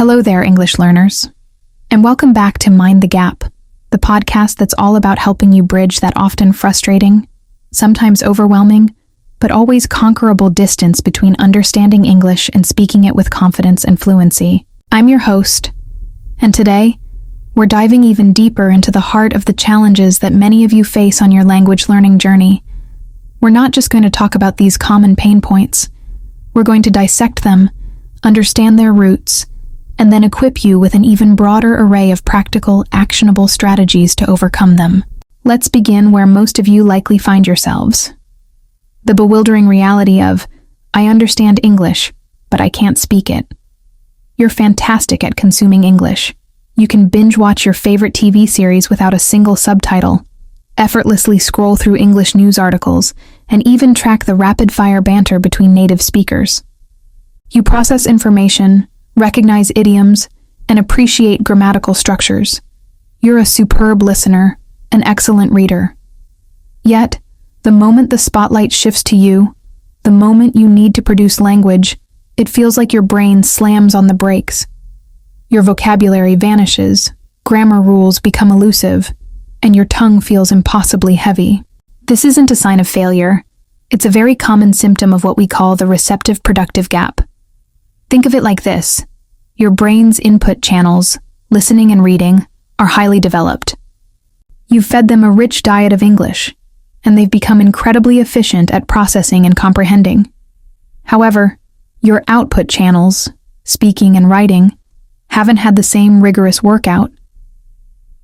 Hello there, English learners, and welcome back to Mind the Gap, the podcast that's all about helping you bridge that often frustrating, sometimes overwhelming, but always conquerable distance between understanding English and speaking it with confidence and fluency. I'm your host, and today, we're diving even deeper into the heart of the challenges that many of you face on your language learning journey. We're not just going to talk about these common pain points. We're going to dissect them, understand their roots, and then equip you with an even broader array of practical, actionable strategies to overcome them. Let's begin where most of you likely find yourselves. The bewildering reality of, I understand English, but I can't speak it. You're fantastic at consuming English. You can binge watch your favorite TV series without a single subtitle, effortlessly scroll through English news articles, and even track the rapid-fire banter between native speakers. You process information, recognize idioms, and appreciate grammatical structures. You're a superb listener, an excellent reader. Yet, the moment the spotlight shifts to you, the moment you need to produce language, it feels like your brain slams on the brakes. Your vocabulary vanishes, grammar rules become elusive, and your tongue feels impossibly heavy. This isn't a sign of failure. It's a very common symptom of what we call the receptive-productive gap. Think of it like this. Your brain's input channels, listening and reading, are highly developed. You've fed them a rich diet of English, and they've become incredibly efficient at processing and comprehending. However, your output channels, speaking and writing, haven't had the same rigorous workout.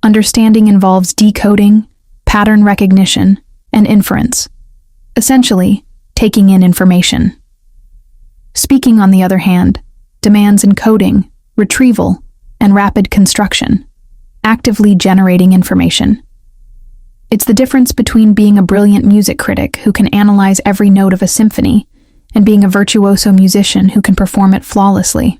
Understanding involves decoding, pattern recognition, and inference. Essentially, taking in information. Speaking, on the other hand, demands encoding, retrieval, and rapid construction, actively generating information. It's the difference between being a brilliant music critic who can analyze every note of a symphony and being a virtuoso musician who can perform it flawlessly.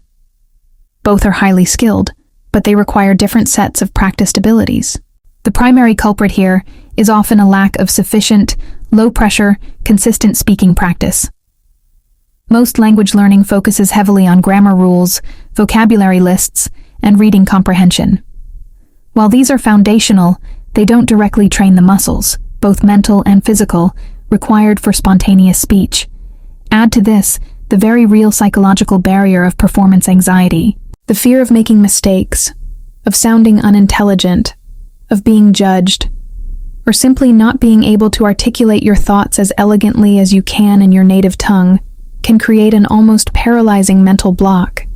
Both are highly skilled, but they require different sets of practiced abilities. The primary culprit here is often a lack of sufficient, low-pressure, consistent speaking practice. Most language learning focuses heavily on grammar rules, vocabulary lists, and reading comprehension. While these are foundational, they don't directly train the muscles, both mental and physical, required for spontaneous speech. Add to this the very real psychological barrier of performance anxiety, the fear of making mistakes, of sounding unintelligent, of being judged, or simply not being able to articulate your thoughts as elegantly as you can in your native tongue, can create an almost paralyzing mental block.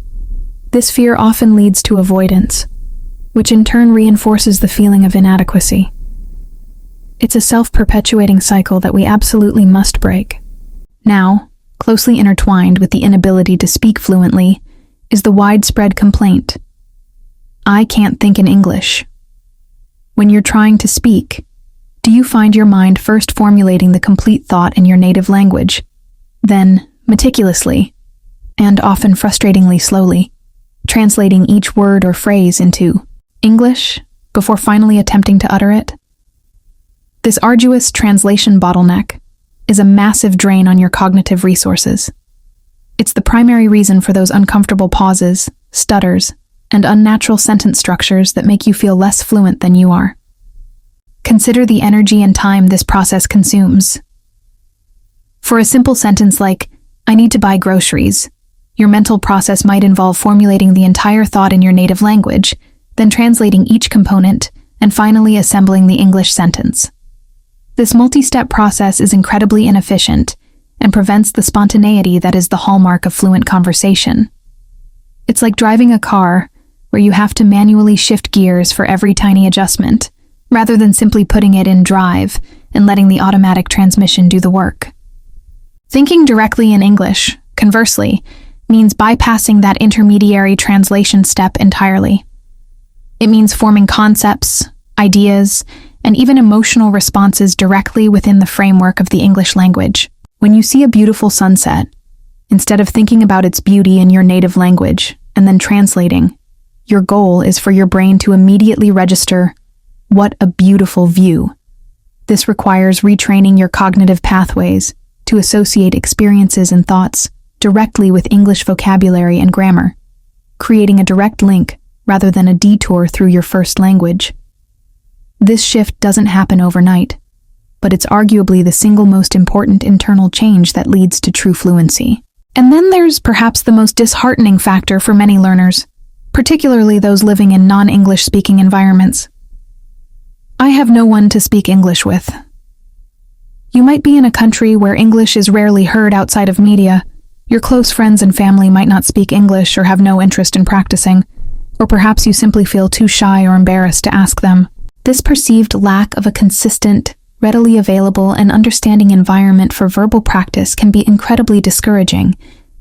This fear often leads to avoidance, which in turn reinforces the feeling of inadequacy. It's a self-perpetuating cycle that we absolutely must break. Now, closely intertwined with the inability to speak fluently, is the widespread complaint, I can't think in English. When you're trying to speak, do you find your mind first formulating the complete thought in your native language, then, meticulously, and often frustratingly slowly, translating each word or phrase into English before finally attempting to utter it? This arduous translation bottleneck is a massive drain on your cognitive resources. It's the primary reason for those uncomfortable pauses, stutters, and unnatural sentence structures that make you feel less fluent than you are. Consider the energy and time this process consumes. For a simple sentence like, I need to buy groceries, your mental process might involve formulating the entire thought in your native language, then translating each component, and finally assembling the English sentence. This multi-step process is incredibly inefficient and prevents the spontaneity that is the hallmark of fluent conversation. It's like driving a car where you have to manually shift gears for every tiny adjustment, rather than simply putting it in drive and letting the automatic transmission do the work. Thinking directly in English, conversely, means bypassing that intermediary translation step entirely. It means forming concepts, ideas, and even emotional responses directly within the framework of the English language. When you see a beautiful sunset, instead of thinking about its beauty in your native language and then translating, your goal is for your brain to immediately register, what a beautiful view. This requires retraining your cognitive pathways to associate experiences and thoughts directly with English vocabulary and grammar. creating a direct link rather than a detour through your first language. This shift doesn't happen overnight, but it's arguably the single most important internal change that leads to true fluency. And then there's perhaps the most disheartening factor for many learners, particularly those living in non-English speaking environments. I have no one to speak English with. You might be in a country where English is rarely heard outside of media. Your close friends and family might not speak English or have no interest in practicing, or perhaps you simply feel too shy or embarrassed to ask them. This perceived lack of a consistent, readily available, and understanding environment for verbal practice can be incredibly discouraging,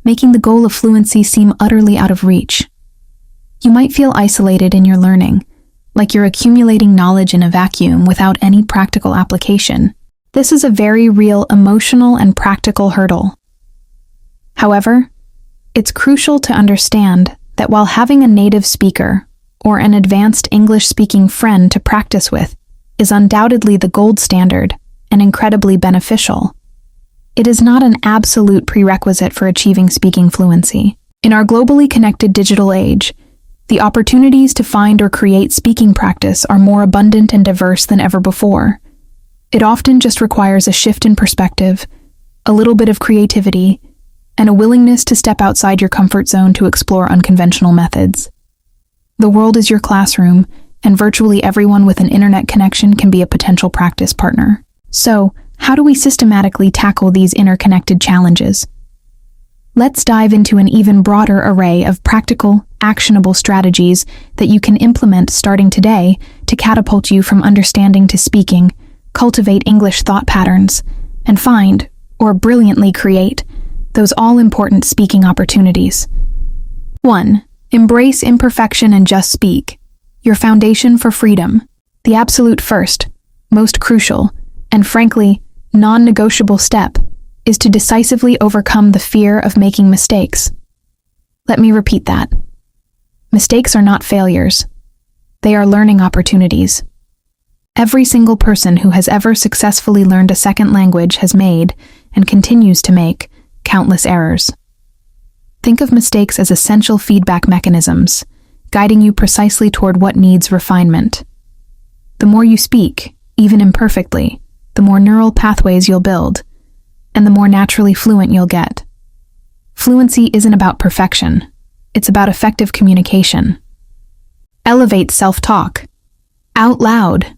making the goal of fluency seem utterly out of reach. You might feel isolated in your learning, like you're accumulating knowledge in a vacuum without any practical application. This is a very real emotional and practical hurdle. However, it's crucial to understand that while having a native speaker or an advanced English-speaking friend to practice with is undoubtedly the gold standard and incredibly beneficial, it is not an absolute prerequisite for achieving speaking fluency. In our globally connected digital age, the opportunities to find or create speaking practice are more abundant and diverse than ever before. It often just requires a shift in perspective, a little bit of creativity, and a willingness to step outside your comfort zone to explore unconventional methods. The world is your classroom, and virtually everyone with an internet connection can be a potential practice partner. So, how do we systematically tackle these interconnected challenges? Let's dive into an even broader array of practical, actionable strategies that you can implement starting today to catapult you from understanding to speaking, cultivate English thought patterns, and find, or brilliantly create, those all-important speaking opportunities. 1. Embrace imperfection and just speak. Your foundation for freedom. The absolute first, most crucial, and frankly, non-negotiable step is to decisively overcome the fear of making mistakes. Let me repeat that. Mistakes are not failures. They are learning opportunities. Every single person who has ever successfully learned a second language has made, and continues to make, countless errors. Think of mistakes as essential feedback mechanisms, guiding you precisely toward what needs refinement. The more you speak, even imperfectly, the more neural pathways you'll build, and the more naturally fluent you'll get. Fluency isn't about perfection. It's about effective communication. Elevate self-talk. Out loud.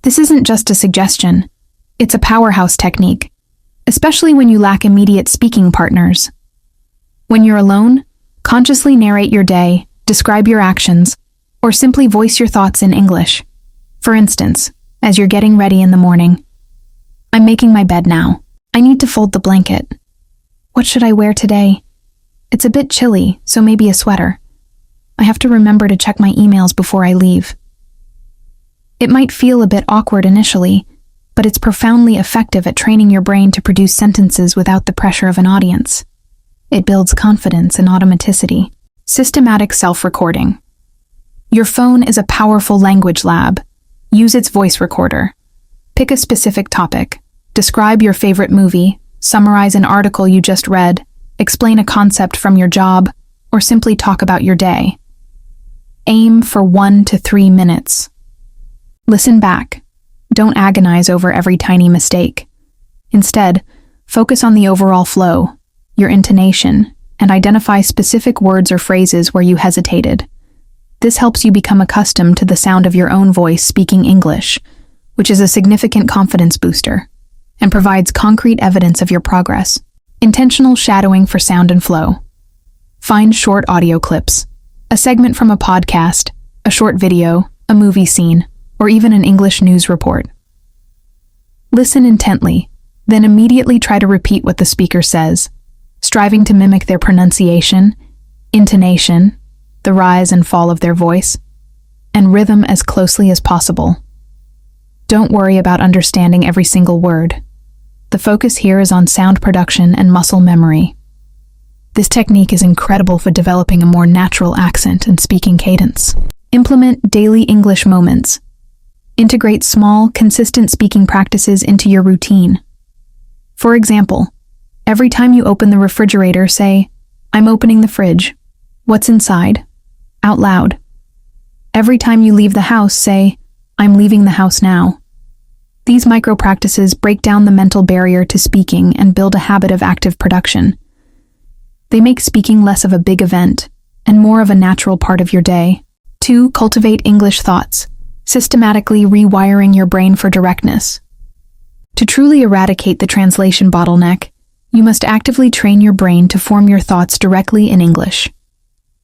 This isn't just a suggestion. It's a powerhouse technique, especially when you lack immediate speaking partners. When you're alone, consciously narrate your day, describe your actions, or simply voice your thoughts in English. For instance, as you're getting ready in the morning. I'm making my bed now. I need to fold the blanket. What should I wear today? It's a bit chilly, so maybe a sweater. I have to remember to check my emails before I leave. It might feel a bit awkward initially, but it's profoundly effective at training your brain to produce sentences without the pressure of an audience. It builds confidence and automaticity. Systematic self-recording. Your phone is a powerful language lab. Use its voice recorder. Pick a specific topic. Describe your favorite movie, summarize an article you just read, explain a concept from your job, or simply talk about your day. Aim for 1 to 3 minutes. Listen back. Don't agonize over every tiny mistake. Instead, focus on the overall flow, your intonation, and identify specific words or phrases where you hesitated. This helps you become accustomed to the sound of your own voice speaking English, which is a significant confidence booster, and provides concrete evidence of your progress. Intentional shadowing for sound and flow. Find short audio clips, a segment from a podcast, a short video, a movie scene, or even an English news report. Listen intently, then immediately try to repeat what the speaker says, striving to mimic their pronunciation, intonation, the rise and fall of their voice, and rhythm as closely as possible. Don't worry about understanding every single word. The focus here is on sound production and muscle memory. This technique is incredible for developing a more natural accent and speaking cadence. Implement daily English moments. Integrate small, consistent speaking practices into your routine. For example, every time you open the refrigerator, say, "I'm opening the fridge," What's inside? Out loud. Every time you leave the house, say, "I'm leaving the house now." These micro-practices break down the mental barrier to speaking and build a habit of active production. They make speaking less of a big event and more of a natural part of your day. 2. Cultivate English thoughts, systematically rewiring your brain for directness. To truly eradicate the translation bottleneck, you must actively train your brain to form your thoughts directly in English.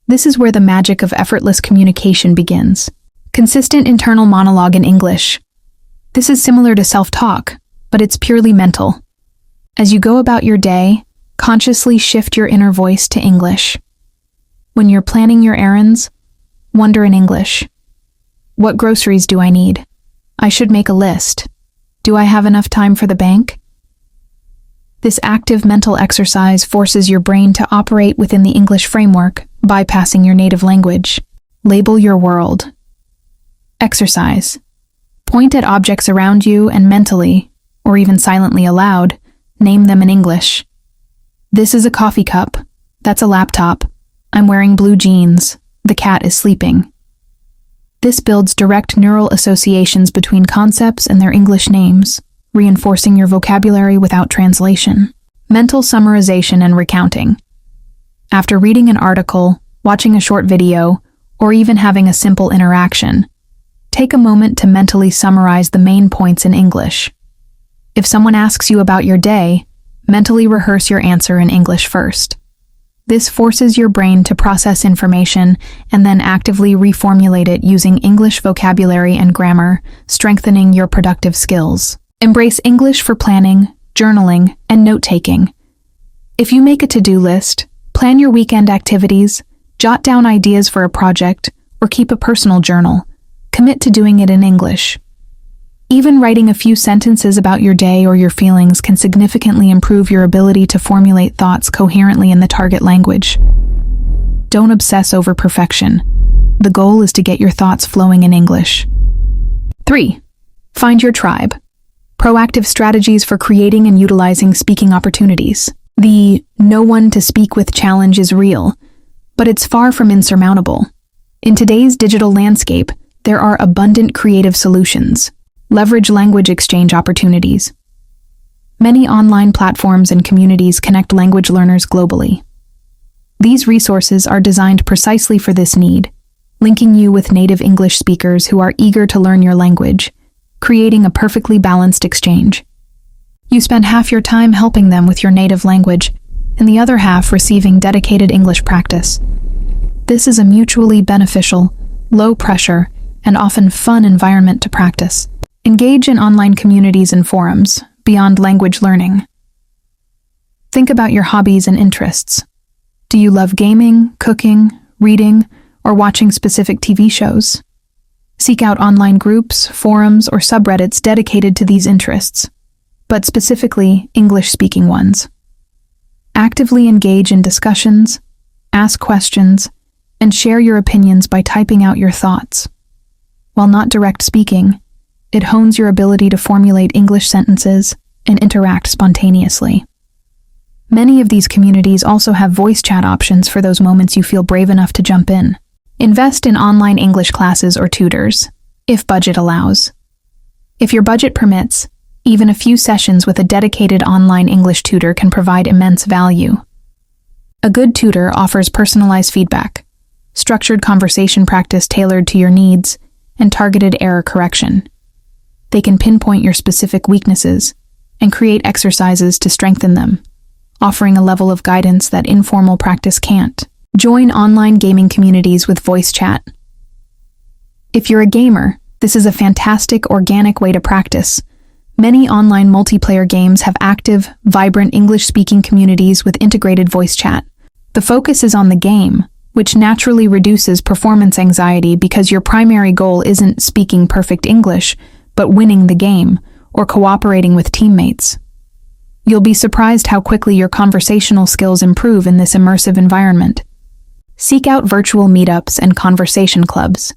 This is where the magic of effortless communication begins. Consistent internal monologue in English. This is similar to self-talk, but it's purely mental. As you go about your day, consciously shift your inner voice to English. When you're planning your errands, wonder in English. What groceries do I need? I should make a list. Do I have enough time for the bank? This active mental exercise forces your brain to operate within the English framework, bypassing your native language. Label your world. Exercise. Point at objects around you and mentally, or even silently aloud, name them in English. This is a coffee cup. That's a laptop. I'm wearing blue jeans. The cat is sleeping. This builds direct neural associations between concepts and their English names, reinforcing your vocabulary without translation. Mental summarization and recounting. After reading an article, watching a short video, or even having a simple interaction, take a moment to mentally summarize the main points in English. If someone asks you about your day, mentally rehearse your answer in English first. This forces your brain to process information and then actively reformulate it using English vocabulary and grammar, strengthening your productive skills. Embrace English for planning, journaling, and note-taking. If you make a to-do list, plan your weekend activities, jot down ideas for a project, or keep a personal journal, commit to doing it in English. Even writing a few sentences about your day or your feelings can significantly improve your ability to formulate thoughts coherently in the target language. Don't obsess over perfection. The goal is to get your thoughts flowing in English. 3. Find your tribe. Proactive strategies for creating and utilizing speaking opportunities. The "no one to speak with" challenge is real, but it's far from insurmountable. In today's digital landscape, there are abundant creative solutions. Leverage language exchange opportunities. Many online platforms and communities connect language learners globally. These resources are designed precisely for this need, linking you with native English speakers who are eager to learn your language, creating a perfectly balanced exchange. You spend half your time helping them with your native language, and the other half receiving dedicated English practice. This is a mutually beneficial, low-pressure, and often fun environment to practice. Engage in online communities and forums, beyond language learning. Think about your hobbies and interests. Do you love gaming, cooking, reading, or watching specific TV shows? Seek out online groups, forums, or subreddits dedicated to these interests, but specifically English-speaking ones. Actively engage in discussions, ask questions, and share your opinions by typing out your thoughts. While not direct speaking, it hones your ability to formulate English sentences and interact spontaneously. Many of these communities also have voice chat options for those moments you feel brave enough to jump in. Invest in online English classes or tutors, if budget allows. If your budget permits, even a few sessions with a dedicated online English tutor can provide immense value. A good tutor offers personalized feedback, structured conversation practice tailored to your needs, and targeted error correction. They can pinpoint your specific weaknesses and create exercises to strengthen them, offering a level of guidance that informal practice can't. Join online gaming communities with voice chat. If you're a gamer, this is a fantastic, organic way to practice. Many online multiplayer games have active, vibrant English-speaking communities with integrated voice chat. The focus is on the game, which naturally reduces performance anxiety because your primary goal isn't speaking perfect English, but winning the game or cooperating with teammates. You'll be surprised how quickly your conversational skills improve in this immersive environment. Seek out virtual meetups and conversation clubs.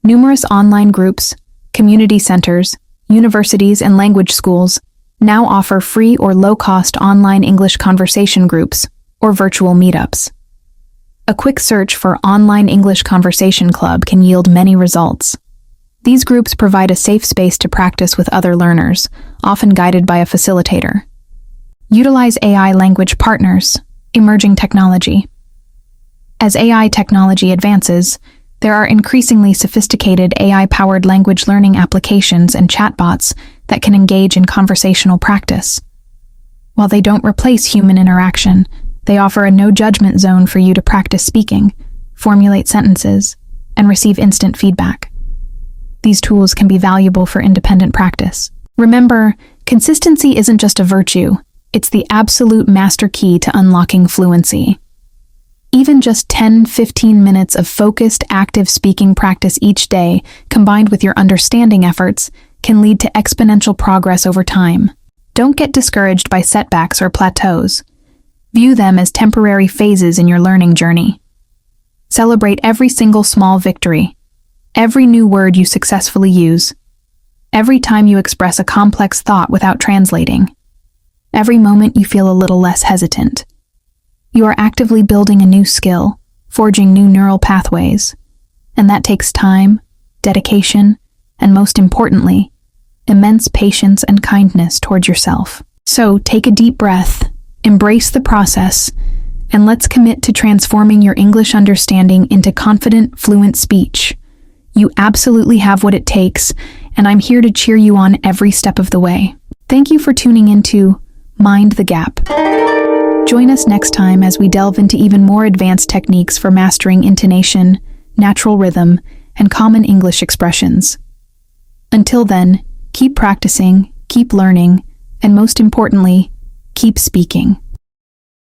Numerous online groups, community centers, universities, and language schools now offer free or low-cost online English conversation groups or virtual meetups. A quick search for Online English Conversation Club can yield many results. These groups provide a safe space to practice with other learners, often guided by a facilitator. Utilize AI language partners, emerging technology. As AI technology advances, there are increasingly sophisticated AI-powered language learning applications and chatbots that can engage in conversational practice. While they don't replace human interaction, they offer a no-judgment zone for you to practice speaking, formulate sentences, and receive instant feedback. These tools can be valuable for independent practice. Remember, consistency isn't just a virtue, it's the absolute master key to unlocking fluency. Even just 10-15 minutes of focused, active speaking practice each day, combined with your understanding efforts, can lead to exponential progress over time. Don't get discouraged by setbacks or plateaus. View them as temporary phases in your learning journey. Celebrate every single small victory, every new word you successfully use, every time you express a complex thought without translating, every moment you feel a little less hesitant. You are actively building a new skill, forging new neural pathways, and that takes time, dedication, and most importantly, immense patience and kindness towards yourself. So take a deep breath, embrace the process, and let's commit to transforming your English understanding into confident, fluent speech. You absolutely have what it takes, and I'm here to cheer you on every step of the way. Thank you for tuning into Mind the Gap. Join us next time as we delve into even more advanced techniques for mastering intonation, natural rhythm, and common English expressions. Until then, keep practicing, keep learning, and most importantly, keep speaking.